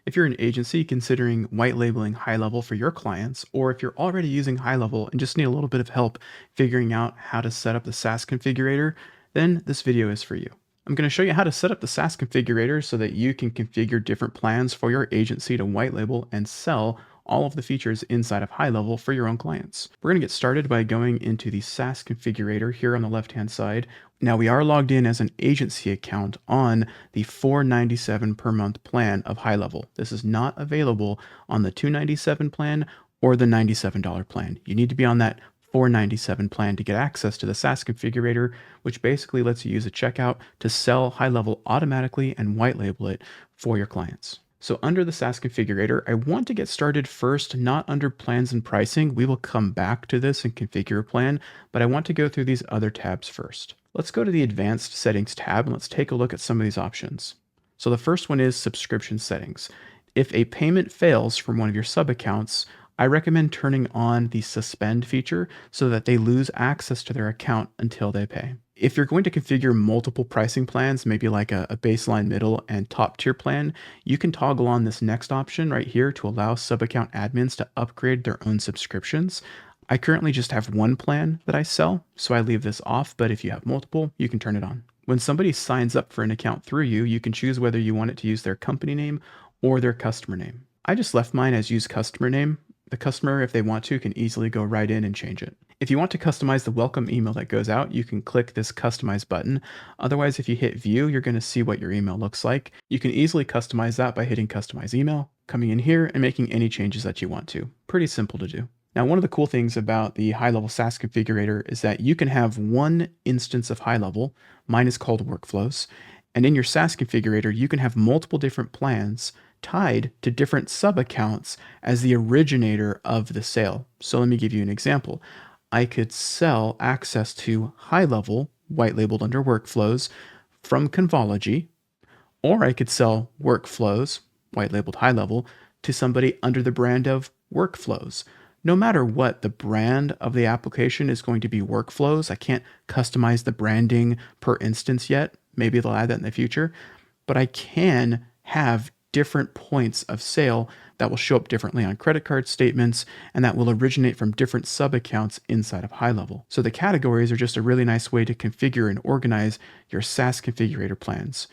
If you're an agency considering white labeling HighLevel for your clients, or if you're already using HighLevel and just need a little bit of help figuring out how to set up the SaaS configurator, then this video is for you. I'm going to show you how to set up the SaaS configurator so that you can configure different plans for your agency to white label and sell all of the features inside of HighLevel for your own clients. We're going to get started by going into the SaaS configurator here on the left-hand side. Now we are logged in as an agency account on the $497 per month plan of HighLevel. This is not available on the $297 plan or the $97 plan. You need to be on that $497 plan to get access to the SaaS configurator, which basically lets you use a checkout to sell HighLevel automatically and white label it for your clients. So under the SaaS configurator, I want to get started first, not under plans and pricing. We will come back to this and configure a plan, but I want to go through these other tabs first. Let's go to the advanced settings tab and let's take a look at some of these options. So the first one is subscription settings. If a payment fails from one of your sub accounts, I recommend turning on the suspend feature so that they lose access to their account until they pay. If you're going to configure multiple pricing plans, maybe like a baseline, middle, and top tier plan, you can toggle on this next option right here to allow sub-account admins to upgrade their own subscriptions. I currently just have one plan that I sell, so I leave this off, but if you have multiple, you can turn it on. When somebody signs up for an account through you, you can choose whether you want it to use their company name or their customer name. I just left mine as use customer name. The customer, if they want to, can easily go right in and change it. If you want to customize the welcome email that goes out, you can click this customize button. Otherwise, if you hit view, you're going to see what your email looks like. You can easily customize that by hitting customize email, coming in here and making any changes that you want to. Pretty simple to do. Now, one of the cool things about the HighLevel SaaS configurator is that you can have one instance of HighLevel. Mine is called Workflows. And in your SaaS configurator, you can have multiple different plans tied to different sub-accounts as the originator of the sale. So let me give you an example. I could sell access to HighLevel, white labeled under Workflows, from Convology, or I could sell Workflows, white labeled HighLevel, to somebody under the brand of Workflows. No matter what, the brand of the application is going to be Workflows. I can't customize the branding per instance yet. Maybe they'll add that in the future, but I can have different points of sale that will show up differently on credit card statements, and that will originate from different sub-accounts inside of HighLevel. So the categories are just a really nice way to configure and organize your SaaS configurator plans.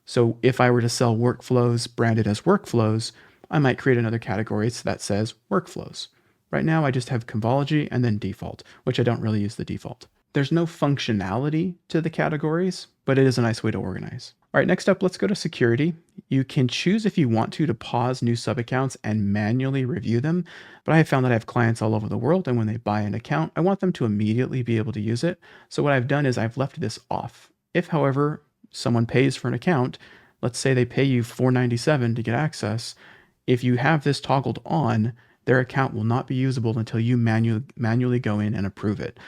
So if I were to sell Workflows branded as Workflows, I might create another category that says Workflows. Right now, I just have Convology and then default, which I don't really use the default. There's no functionality to the categories, but it is a nice way to organize. All right, next up, let's go to security. You can choose if you want to pause new sub-accounts and manually review them, but I have found that I have clients all over the world, and when they buy an account, I want them to immediately be able to use it. So what I've done is I've left this off. If, however, someone pays for an account, let's say they pay you $497 to get access, if you have this toggled on, their account will not be usable until you manually go in and approve it.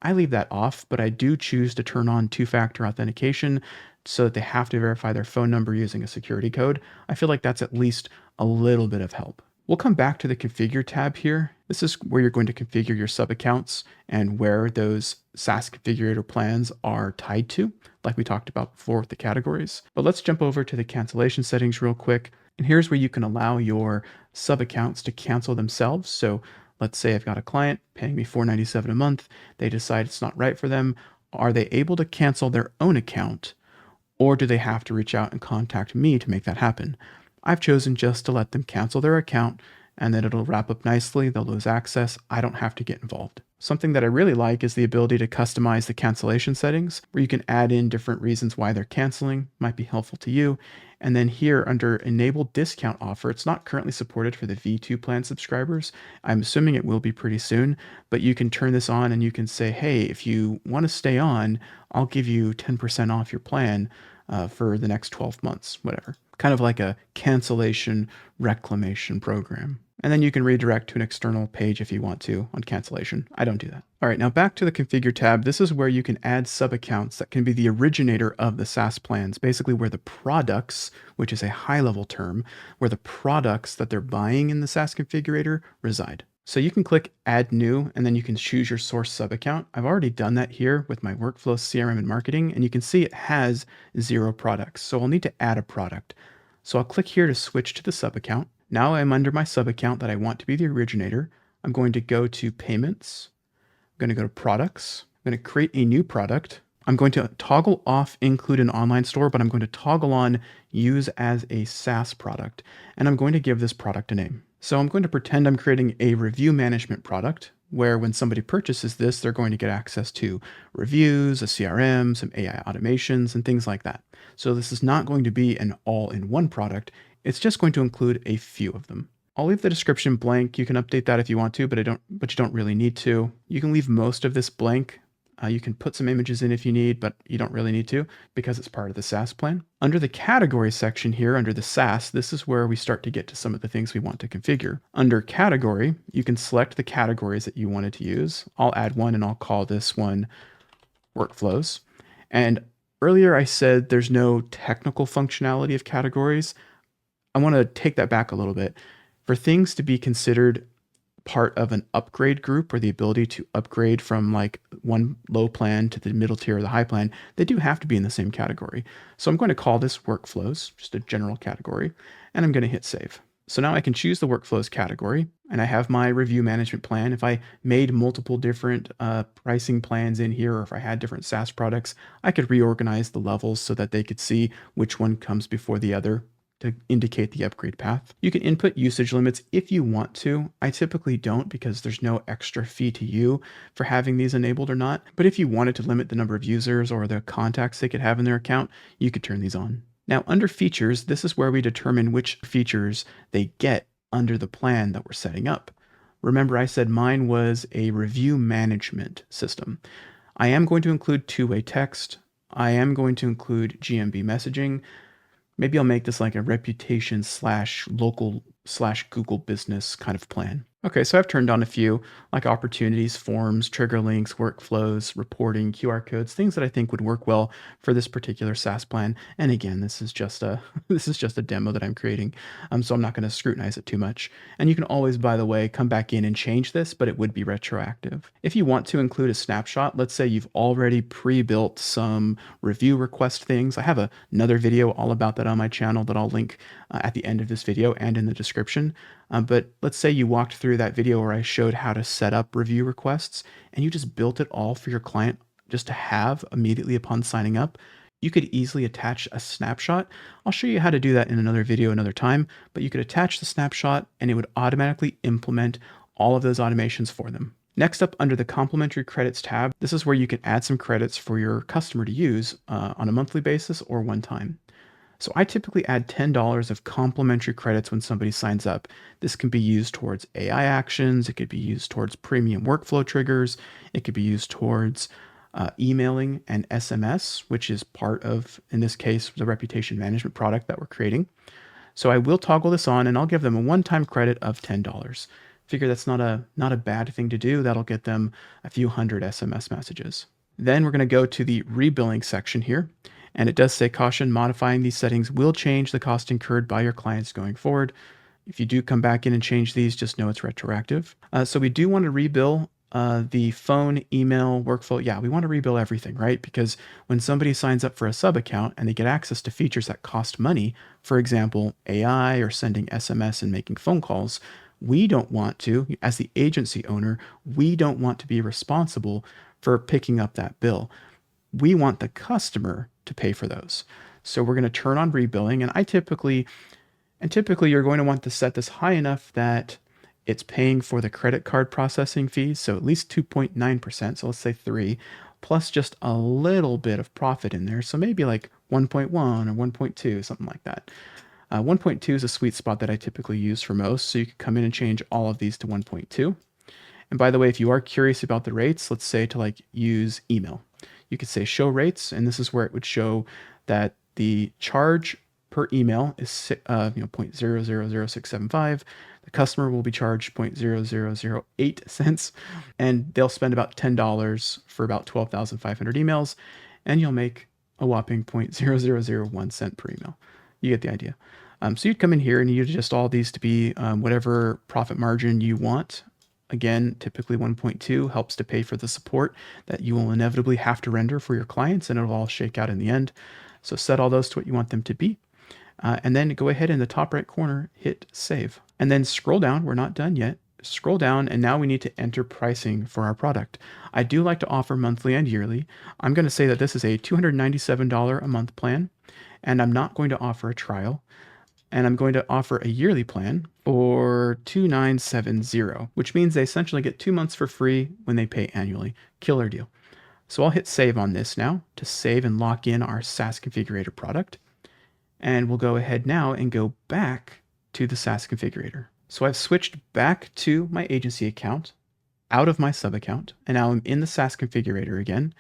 I leave that off, but I do choose to turn on two-factor authentication so that they have to verify their phone number using a security code. I feel like that's at least a little bit of help. We'll come back to the configure tab here. This is where you're going to configure your sub-accounts and where those SaaS configurator plans are tied to, like we talked about before with the categories. But let's jump over to the cancellation settings real quick. And here's where you can allow your sub-accounts to cancel themselves. So let's say I've got a client paying me $497 a month. They decide it's not right for them. Are they able to cancel their own account, or do they have to reach out and contact me to make that happen? I've chosen just to let them cancel their account, and then it'll wrap up nicely. They'll lose access. I don't have to get involved. Something that I really like is the ability to customize the cancellation settings, where you can add in different reasons why they're canceling. Might be helpful to you. And then here under enable discount offer, it's not currently supported for the V2 plan subscribers. I'm assuming it will be pretty soon, but you can turn this on and you can say, hey, if you want to stay on, I'll give you 10% off your plan for the next 12 months, whatever. Kind of like a cancellation reclamation program. And then you can redirect to an external page if you want to on cancellation. I don't do that. All right, now back to the configure tab. This is where you can add sub-accounts that can be the originator of the SaaS plans, basically where the products, which is a high-level term, where the products that they're buying in the SaaS configurator reside. So you can click add new, and then you can choose your source sub-account. I've already done that here with my workflow, CRM, and marketing, and you can see it has 0 products. So I'll need to add a product. So I'll click here to switch to the sub account. Now I'm under my sub account that I want to be the originator. I'm going to go to payments. I'm going to go to products. I'm going to create a new product. I'm going to toggle off include an online store, but I'm going to toggle on use as a SaaS product. And I'm going to give this product a name. So I'm going to pretend I'm creating a review management product where when somebody purchases this, they're going to get access to reviews, a CRM, some AI automations, and things like that. So this is not going to be an all-in-one product. It's just going to include a few of them. I'll leave the description blank. You can update that if you want to, but you don't really need to. You can leave most of this blank. You can put some images in if you need, but you don't really need to because it's part of the SaaS plan. Under the category section here, under the SaaS, this is where we start to get to some of the things we want to configure. Under category, you can select the categories that you wanted to use. I'll add one and I'll call this one workflows. And earlier I said there's no technical functionality of categories. I want to take that back a little bit. For things to be considered part of an upgrade group or the ability to upgrade from like one low plan to the middle tier or the high plan, they do have to be in the same category. So I'm going to call this workflows, just a general category, and I'm going to hit save. So now I can choose the workflows category and I have my review management plan. If I made multiple different pricing plans in here, or if I had different SaaS products, I could reorganize the levels so that they could see which one comes before the other to indicate the upgrade path. You can input usage limits if you want to. I typically don't because there's no extra fee to you for having these enabled or not. But if you wanted to limit the number of users or the contacts they could have in their account, you could turn these on. Now, under features, this is where we determine which features they get under the plan that we're setting up. Remember, I said mine was a review management system. I am going to include two-way text. I am going to include GMB messaging. Maybe I'll make this like a reputation / local / Google business kind of plan. Okay, so I've turned on a few like opportunities, forms, trigger links, workflows, reporting, QR codes, things that I think would work well for this particular SaaS plan. And again, this is just a demo that I'm creating, so I'm not going to scrutinize it too much. And you can always, by the way, come back in and change this, but it would be retroactive. If you want to include a snapshot, let's say you've already pre-built some review request things. I have another video all about that on my channel that I'll link at the end of this video and in the description. But let's say you walked through that video where I showed how to set up review requests and you just built it all for your client just to have immediately upon signing up. You could easily attach a snapshot. I'll show you how to do that in another video another time, but you could attach the snapshot and it would automatically implement all of those automations for them. Next up, under the complimentary credits tab, this is where you can add some credits for your customer to use on a monthly basis or one time. So I typically add $10 of complimentary credits when somebody signs up. This can be used towards AI actions. It could be used towards premium workflow triggers. It could be used towards emailing and SMS, which is part of, in this case, the reputation management product that we're creating. So I will toggle this on and I'll give them a one-time credit of $10. Figure that's not a bad thing to do. That'll get them a few hundred SMS messages. Then we're going to go to the rebilling section here. And it does say, caution, modifying these settings will change the cost incurred by your clients going forward. If you do come back in and change these, just know it's retroactive. So we do want to rebill the phone, email, workflow. Yeah, we want to rebill everything, right? Because when somebody signs up for a sub account and they get access to features that cost money, for example, AI or sending SMS and making phone calls, we don't want to, as the agency owner, we don't want to be responsible for picking up that bill. We want the customer to pay for those. So we're going to turn on rebilling, and typically you're going to want to set this high enough that it's paying for the credit card processing fees, so at least 2.9%, so let's say 3, plus just a little bit of profit in there, so maybe like 1.1 or 1.2, something like that. 1.2 is a sweet spot that I typically use for most, so you can come in and change all of these to 1.2. And by the way, if you are curious about the rates, let's say to like use email. You could say show rates, and this is where it would show that the charge per email is 0.000675. The customer will be charged 0.0008 cents, and they'll spend about $10 for about 12,500 emails, and you'll make a whopping 0.0001 cent per email. You get the idea. So you'd come in here and you adjust all these to be whatever profit margin you want. Again, typically 1.2 helps to pay for the support that you will inevitably have to render for your clients, and it'll all shake out in the end. So set all those to what you want them to be. and then go ahead in the top right corner, hit save. And then scroll down. We're not done yet. Scroll down, and now we need to enter pricing for our product. I do like to offer monthly and yearly. I'm going to say that this is a $297 a month plan, and I'm not going to offer a trial. And I'm going to offer a yearly plan for $2,970, which means they essentially get 2 months for free when they pay annually. Killer deal. So I'll hit save on this now to save and lock in our SaaS Configurator product. And we'll go ahead now and go back to the SaaS Configurator. So I've switched back to my agency account, out of my sub account, and now I'm in the SaaS Configurator again.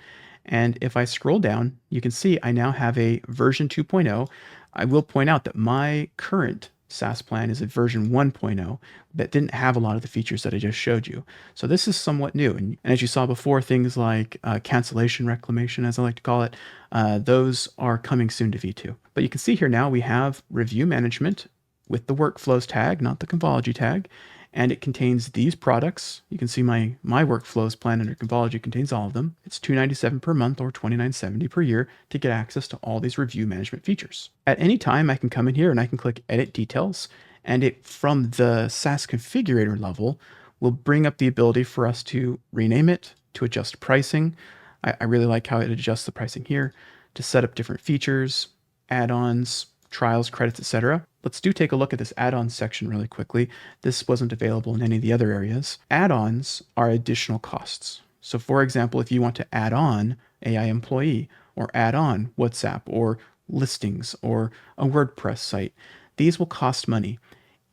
And if I scroll down, you can see I now have a version 2.0. I will point out that my current SaaS plan is a version 1.0 that didn't have a lot of the features that I just showed you. So this is somewhat new. And as you saw before, things like cancellation reclamation, as I like to call it, those are coming soon to V2. But you can see here now we have review management with the workflows tag, not the Convology tag. And it contains these products. You can see my workflows plan under Convology contains all of them. It's $297 per month or $29.70 per year to get access to all these review management features. At any time, I can come in here and I can click Edit Details, and it from the SaaS Configurator level will bring up the ability for us to rename it, to adjust pricing. I really like how it adjusts the pricing here, to set up different features, add-ons, trials, credits, etc. Let's take a look at this add-ons section really quickly. This wasn't available in any of the other areas. Add-ons are additional costs. So for example, if you want to add on AI Employee or add on WhatsApp or listings or a WordPress site, these will cost money.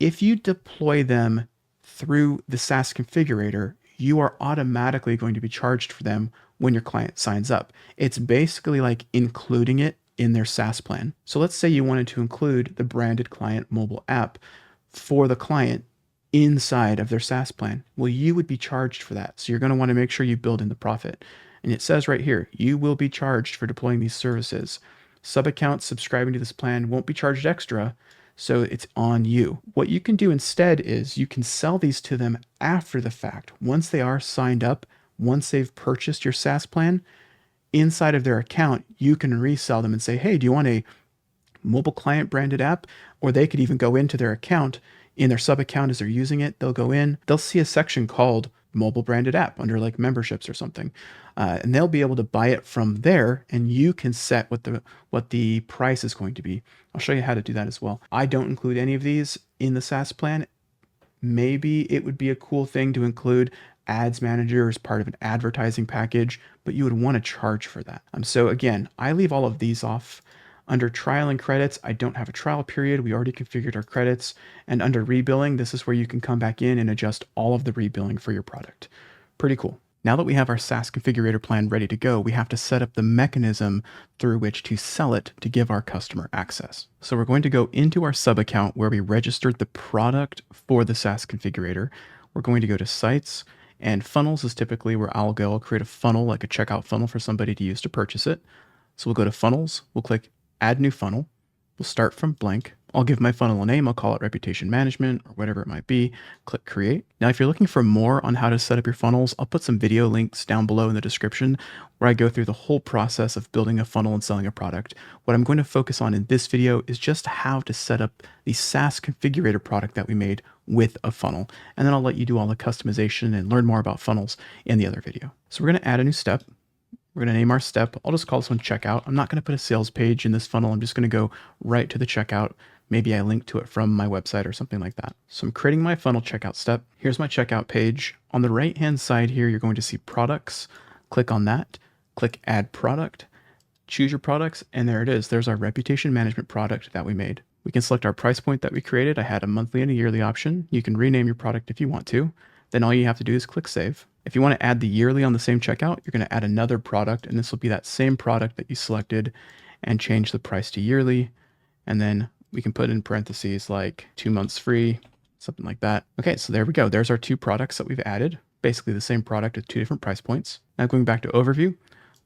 If you deploy them through the SaaS Configurator, you are automatically going to be charged for them when your client signs up. It's basically like including it in their SaaS plan. So let's say you wanted to include the branded client mobile app for the client inside of their SaaS plan. Well, you would be charged for that. So you're going to want to make sure you build in the profit. And it says right here, you will be charged for deploying these services. Sub-accounts subscribing to this plan won't be charged extra, so it's on you. What you can do instead is you can sell these to them after the fact. Once they are signed up, once they've purchased your SaaS plan, inside of their account, you can resell them and say, hey, do you want a mobile client branded app? Or they could even go into their account, in their sub account as they're using it, they'll go in, they'll see a section called mobile branded app under like memberships or something. And they'll be able to buy it from there, and you can set what the price is going to be. I'll show you how to do that as well. I don't include any of these in the SaaS plan. Maybe it would be a cool thing to include Ads Manager as part of an advertising package, but you would want to charge for that. So again, I leave all of these off. Under trial and credits, I don't have a trial period. We already configured our credits. And under rebilling, this is where you can come back in and adjust all of the rebilling for your product. Pretty cool. Now that we have our SaaS Configurator plan ready to go, we have to set up the mechanism through which to sell it to give our customer access. So we're going to go into our sub account where we registered the product for the SaaS Configurator. We're going to go to Sites, and Funnels is typically where I'll create a funnel, like a checkout funnel for somebody to use to purchase it. So we'll go to Funnels, we'll click Add New Funnel. We'll start from blank. I'll give my funnel a name. I'll call it Reputation Management or whatever it might be. Click Create. Now, if you're looking for more on how to set up your funnels, I'll put some video links down below in the description where I go through the whole process of building a funnel and selling a product. What I'm going to focus on in this video is just how to set up the SaaS Configurator product that we made with a funnel. And then I'll let you do all the customization and learn more about funnels in the other video. So we're going to add a new step. We're going to name our step. I'll just call this one checkout. I'm not going to put a sales page in this funnel. I'm just going to go right to the checkout. Maybe I link to it from my website or something like that. So I'm creating my funnel checkout step. Here's my checkout page. On the right-hand side here, you're going to see products. Click on that. Click add product. Choose your products. And there it is. There's our reputation management product that we made. We can select our price point that we created. I had a monthly and a yearly option. You can rename your product if you want to. Then all you have to do is click save. If you want to add the yearly on the same checkout, you're going to add another product, and this will be that same product that you selected, and change the price to yearly. And then we can put in parentheses like 2 months free, something like that. Okay, so there we go. There's our two products that we've added, basically the same product at two different price points. Now going back to overview,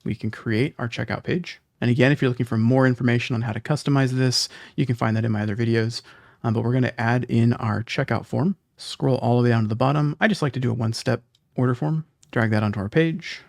we can create our checkout page. And again, if you're looking for more information on how to customize this, you can find that in my other videos. But we're going to add in our checkout form. Scroll all the way down to the bottom. I just like to do a one-step order form. Drag that onto our page.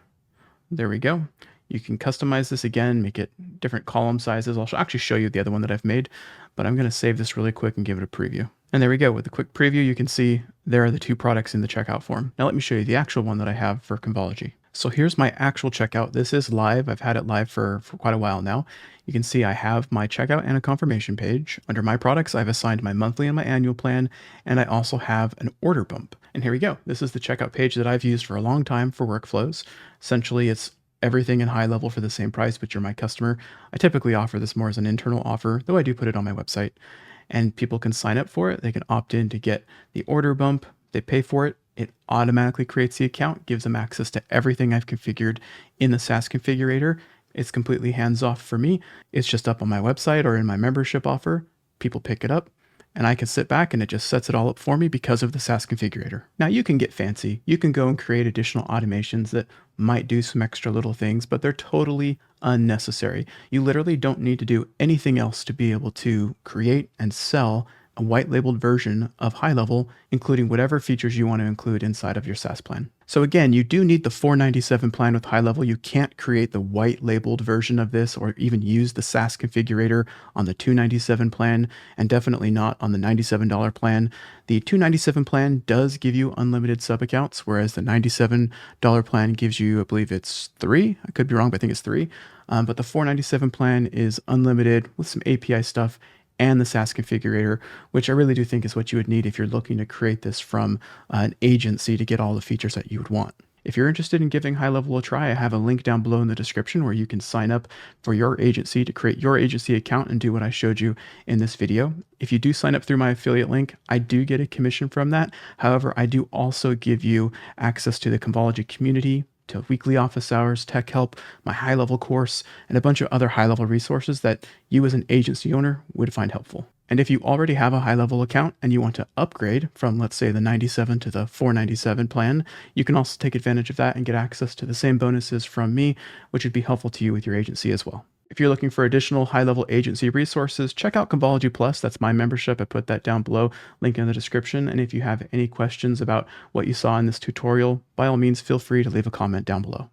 There we go. You can customize this again, make it different column sizes. I'll actually show you the other one that I've made, but I'm going to save this really quick and give it a preview. And there we go. With a quick preview, you can see there are the two products in the checkout form. Now let me show you the actual one that I have for Convology. So here's my actual checkout. This is live. I've had it live for quite a while now. You can see I have my checkout and a confirmation page. Under my products, I've assigned my monthly and my annual plan, and I also have an order bump. And here we go. This is the checkout page that I've used for a long time for workflows. Essentially, it's everything in HighLevel for the same price, but you're my customer. I typically offer this more as an internal offer, though I do put it on my website. And people can sign up for it. They can opt in to get the order bump. They pay for it. It automatically creates the account, gives them access to everything I've configured in the SaaS Configurator. It's completely hands-off for me. It's just up on my website or in my membership offer. People pick it up, and I can sit back and it just sets it all up for me because of the SaaS Configurator. Now you can get fancy. You can go and create additional automations that might do some extra little things, but they're totally unnecessary. You literally don't need to do anything else to be able to create and sell a white labeled version of HighLevel, including whatever features you want to include inside of your SaaS plan. So again, you do need the $497 plan with HighLevel. You can't create the white labeled version of this or even use the SaaS configurator on the $297 plan, and definitely not on the $97 plan. The $297 plan does give you unlimited sub accounts, whereas the $97 plan gives you, I believe it's 3. I could be wrong, but I think it's 3. But the $497 plan is unlimited with some API stuff and the SaaS configurator, which I really do think is what you would need if you're looking to create this from an agency to get all the features that you would want. If you're interested in giving HighLevel a try, I have a link down below in the description where you can sign up for your agency to create your agency account and do what I showed you in this video. If you do sign up through my affiliate link, I do get a commission from that. However, I do also give you access to the Convology community, to weekly office hours, tech help, my HighLevel course, and a bunch of other HighLevel resources that you as an agency owner would find helpful. And if you already have a HighLevel account and you want to upgrade from, let's say, the 97 to the 497 plan, you can also take advantage of that and get access to the same bonuses from me, which would be helpful to you with your agency as well. If you're looking for additional HighLevel agency resources, check out Convology Plus. That's my membership. I put that down below, link in the description. And if you have any questions about what you saw in this tutorial, by all means, feel free to leave a comment down below.